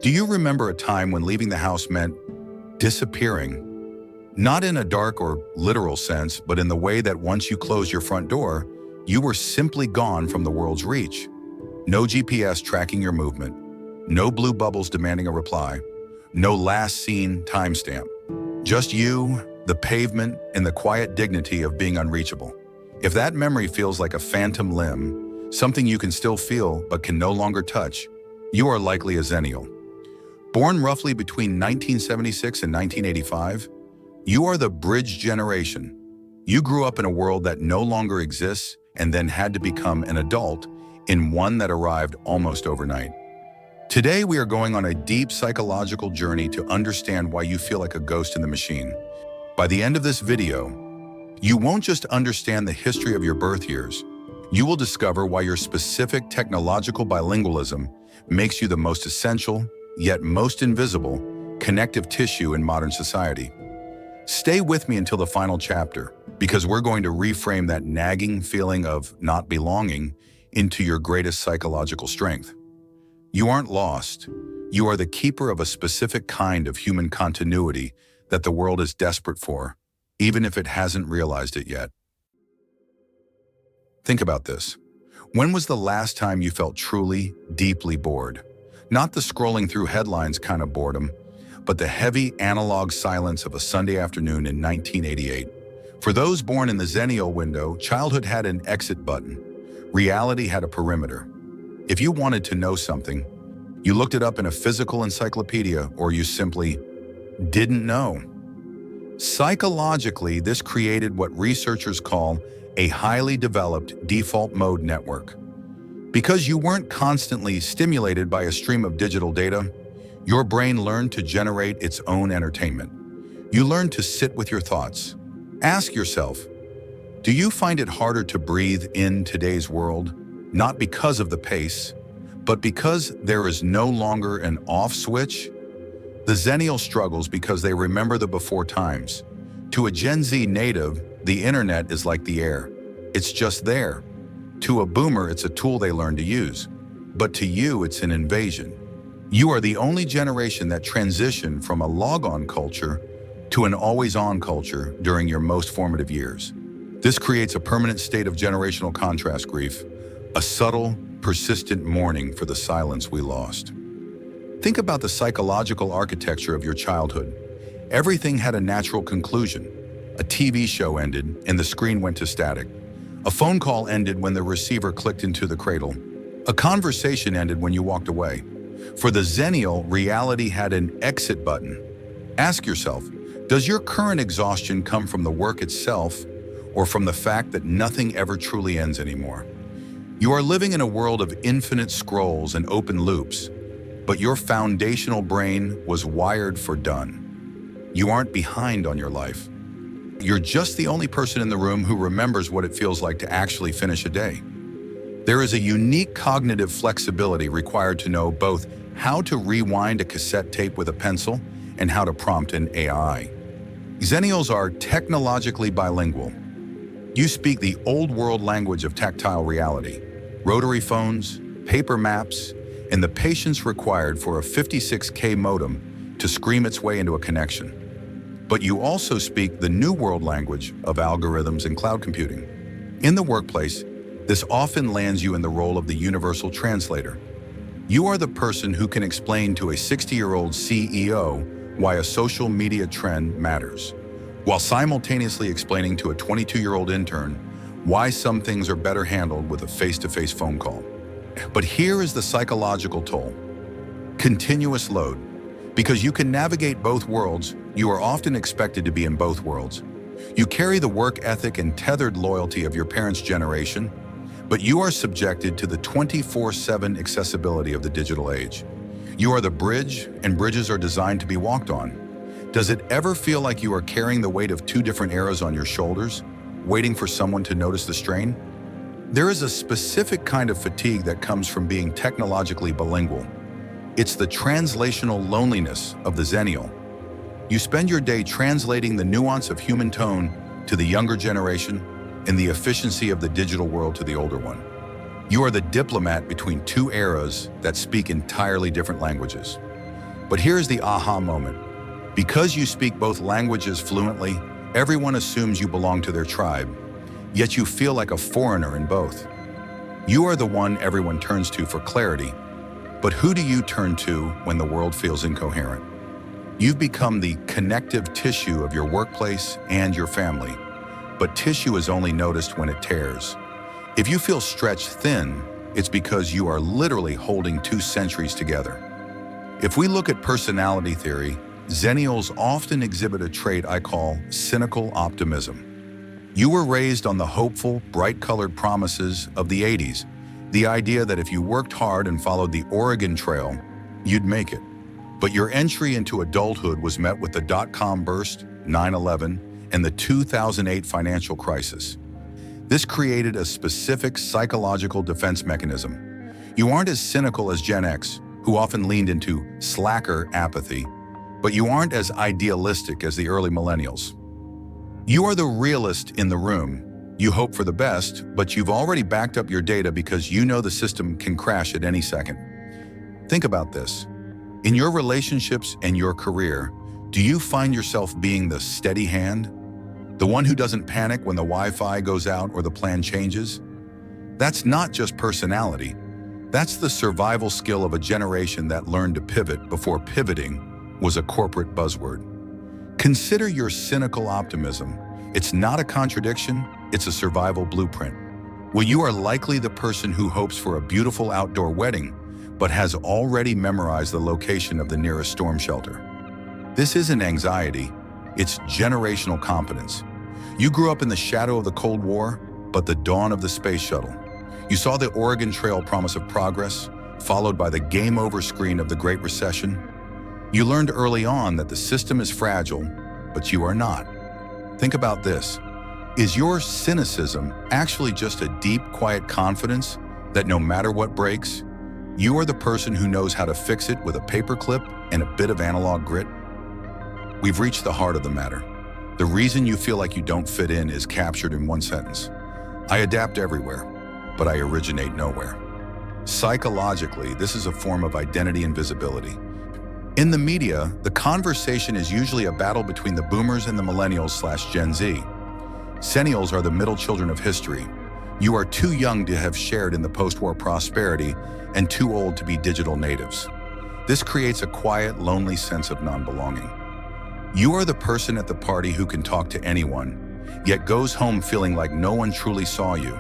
Do you remember a time when leaving the house meant disappearing? Not in a dark or literal sense, but in the way that once you closed your front door, you were simply gone from the world's reach. No GPS tracking your movement, no blue bubbles demanding a reply, no last seen timestamp. Just you, the pavement, and the quiet dignity of being unreachable. If that memory feels like a phantom limb, something you can still feel but can no longer touch, you are likely a Xennial. Born roughly between 1976 and 1985, you are the bridge generation. You grew up in a world that no longer exists and then had to become an adult in one that arrived almost overnight. Today, we are going on a deep psychological journey to understand why you feel like a ghost in the machine. By the end of this video, you won't just understand the history of your birth years, you will discover why your specific technological bilingualism makes you the most essential, yet most invisible, connective tissue in modern society. Stay with me until the final chapter, because we're going to reframe that nagging feeling of not belonging into your greatest psychological strength. You aren't lost. You are the keeper of a specific kind of human continuity that the world is desperate for, even if it hasn't realized it yet. Think about this. When was the last time you felt truly, deeply bored? Not the scrolling through headlines kind of boredom, but the heavy analog silence of a Sunday afternoon in 1988. For those born in the Xennial window, childhood had an exit button. Reality had a perimeter. If you wanted to know something, you looked it up in a physical encyclopedia, or you simply didn't know. Psychologically, this created what researchers call a highly developed default mode network. Because you weren't constantly stimulated by a stream of digital data, your brain learned to generate its own entertainment. You learned to sit with your thoughts. Ask yourself, do you find it harder to breathe in today's world, not because of the pace, but because there is no longer an off switch? The Xennial struggles because they remember the before times. To a Gen Z native, the internet is like the air. It's just there. To a boomer, it's a tool they learn to use. But to you, it's an invasion. You are the only generation that transitioned from a log-on culture to an always-on culture during your most formative years. This creates a permanent state of generational contrast grief, a subtle, persistent mourning for the silence we lost. Think about the psychological architecture of your childhood. Everything had a natural conclusion. A TV show ended and the screen went to static. A phone call ended when the receiver clicked into the cradle. A conversation ended when you walked away. For the Xennial, reality had an exit button. Ask yourself, does your current exhaustion come from the work itself or from the fact that nothing ever truly ends anymore? You are living in a world of infinite scrolls and open loops, but your foundational brain was wired for done. You aren't behind on your life. You're just the only person in the room who remembers what it feels like to actually finish a day. There is a unique cognitive flexibility required to know both how to rewind a cassette tape with a pencil and how to prompt an AI. Xennials are technologically bilingual. You speak the old world language of tactile reality, rotary phones, paper maps, and the patience required for a 56K modem to scream its way into a connection. But you also speak the new world language of algorithms and cloud computing. In the workplace, this often lands you in the role of the universal translator. You are the person who can explain to a 60-year-old CEO why a social media trend matters, while simultaneously explaining to a 22-year-old intern why some things are better handled with a face-to-face phone call. But here is the psychological toll. Continuous load. Because you can navigate both worlds, you are often expected to be in both worlds. You carry the work ethic and tethered loyalty of your parents' generation, but you are subjected to the 24/7 accessibility of the digital age. You are the bridge, and bridges are designed to be walked on. Does it ever feel like you are carrying the weight of two different eras on your shoulders, waiting for someone to notice the strain? There is a specific kind of fatigue that comes from being technologically bilingual. It's the translational loneliness of the Xennial. You spend your day translating the nuance of human tone to the younger generation and the efficiency of the digital world to the older one. You are the diplomat between two eras that speak entirely different languages. But here's the aha moment. Because you speak both languages fluently, everyone assumes you belong to their tribe, yet you feel like a foreigner in both. You are the one everyone turns to for clarity, but who do you turn to when the world feels incoherent? You've become the connective tissue of your workplace and your family, but tissue is only noticed when it tears. If you feel stretched thin, it's because you are literally holding 2 centuries together. If we look at personality theory, Xennials often exhibit a trait I call cynical optimism. You were raised on the hopeful, bright-colored promises of the 80s, the idea that if you worked hard and followed the Oregon Trail, you'd make it. But your entry into adulthood was met with the dot-com burst, 9/11, and the 2008 financial crisis. This created a specific psychological defense mechanism. You aren't as cynical as Gen X, who often leaned into slacker apathy, but you aren't as idealistic as the early millennials. You are the realist in the room. You hope for the best, but you've already backed up your data because you know the system can crash at any second. Think about this. In your relationships and your career, do you find yourself being the steady hand? The one who doesn't panic when the Wi-Fi goes out or the plan changes? That's not just personality. That's the survival skill of a generation that learned to pivot before pivoting was a corporate buzzword. Consider your cynical optimism. It's not a contradiction, it's a survival blueprint. Well, you are likely the person who hopes for a beautiful outdoor wedding, but has already memorized the location of the nearest storm shelter. This isn't anxiety, it's generational competence. You grew up in the shadow of the Cold War, but the dawn of the space shuttle. You saw the Oregon Trail promise of progress, followed by the game over screen of the Great Recession. You learned early on that the system is fragile, but you are not. Think about this. Is your cynicism actually just a deep, quiet confidence that no matter what breaks, you are the person who knows how to fix it with a paperclip and a bit of analog grit? We've reached the heart of the matter. The reason you feel like you don't fit in is captured in one sentence. I adapt everywhere, but I originate nowhere. Psychologically, this is a form of identity invisibility. In the media, the conversation is usually a battle between the boomers and the millennials/Gen Z. Xennials are the middle children of history. You are too young to have shared in the post-war prosperity and too old to be digital natives. This creates a quiet, lonely sense of non-belonging. You are the person at the party who can talk to anyone, yet goes home feeling like no one truly saw you.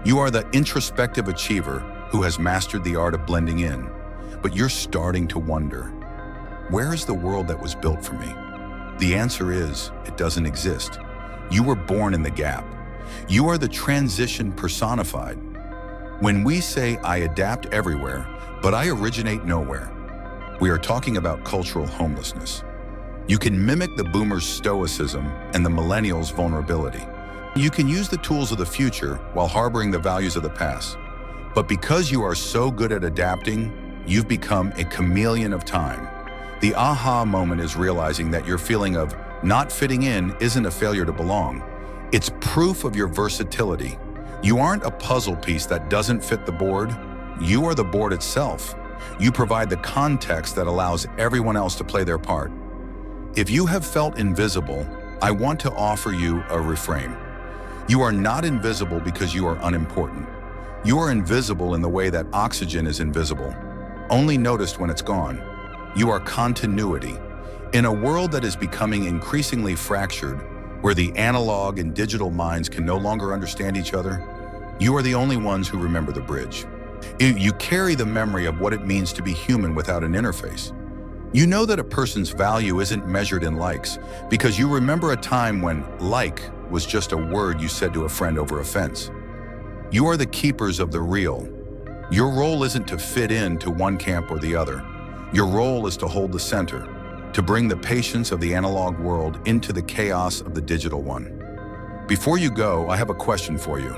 You are the introspective achiever who has mastered the art of blending in, but you're starting to wonder, where is the world that was built for me? The answer is, it doesn't exist. You were born in the gap. You are the transition personified. When we say, I adapt everywhere, but I originate nowhere, we are talking about cultural homelessness. You can mimic the boomer's stoicism and the millennial's vulnerability. You can use the tools of the future while harboring the values of the past. But because you are so good at adapting, you've become a chameleon of time. The aha moment is realizing that your feeling of not fitting in isn't a failure to belong. It's proof of your versatility. You aren't a puzzle piece that doesn't fit the board. You are the board itself. You provide the context that allows everyone else to play their part. If you have felt invisible, I want to offer you a reframe. You are not invisible because you are unimportant. You are invisible in the way that oxygen is invisible, only noticed when it's gone. You are continuity. In a world that is becoming increasingly fractured, where the analog and digital minds can no longer understand each other, you are the only ones who remember the bridge. You carry the memory of what it means to be human without an interface. You know that a person's value isn't measured in likes because you remember a time when like was just a word you said to a friend over a fence. You are the keepers of the real. Your role isn't to fit in to one camp or the other. Your role is to hold the center, to bring the patience of the analog world into the chaos of the digital one. Before you go, I have a question for you.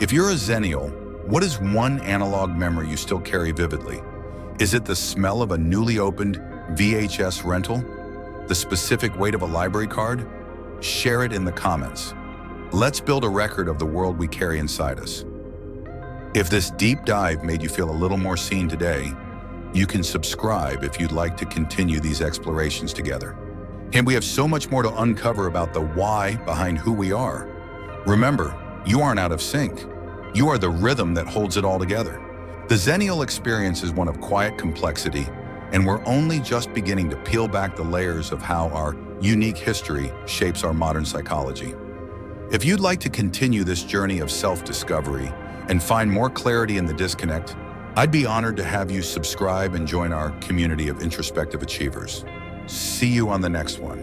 If you're a Xennial, what is one analog memory you still carry vividly? Is it the smell of a newly opened VHS rental? The specific weight of a library card? Share it in the comments. Let's build a record of the world we carry inside us. If this deep dive made you feel a little more seen today, You can subscribe if you'd like to continue these explorations together. And we have so much more to uncover about the why behind who we are. Remember, you aren't out of sync. You are the rhythm that holds it all together. The Xennial experience is one of quiet complexity, and we're only just beginning to peel back the layers of how our unique history shapes our modern psychology. If you'd like to continue this journey of self-discovery and find more clarity in the disconnect, I'd be honored to have you subscribe and join our community of introspective achievers. See you on the next one.